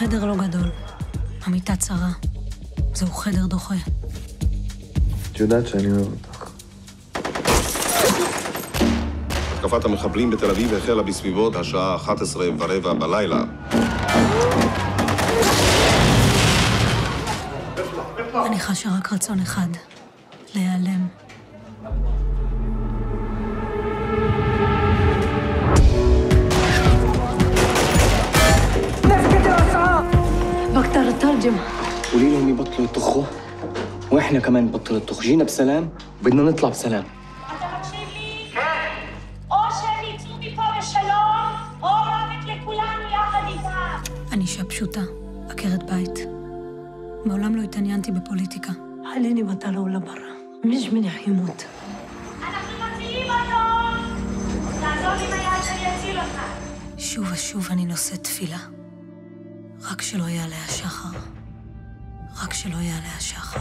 החדר לא גדול. המיטה צרה. זהו חדר דוחה. את יודעת שאני אוהב אותך. התקפת המחבלים בתל אביב החלה בסביבות השעה 11:15 בלילה. אני חשה רק רצון אחד, להיעלם. بقدر اترجم. قولي لهم يبطلوا يطخوا واحنا كمان نبطل الطخ. جينا بسلام وبدنا نطلع بسلام. אתה מקשיב לי? או שהם יצאו מפה בשלום, או מוות לכולנו יחד איתם. אני אישה פשוטה, עקרת בית. מעולם לא התעניינתי בפוליטיקה. عليني بطلة ولا برا. مش من يموت. אנחנו מצילים אותו! תעזור לי ביד שאני אציל אותך. שוב ושוב אני נושאת תפילה. רק שלא יעלה השחר. רק שלא יעלה השחר.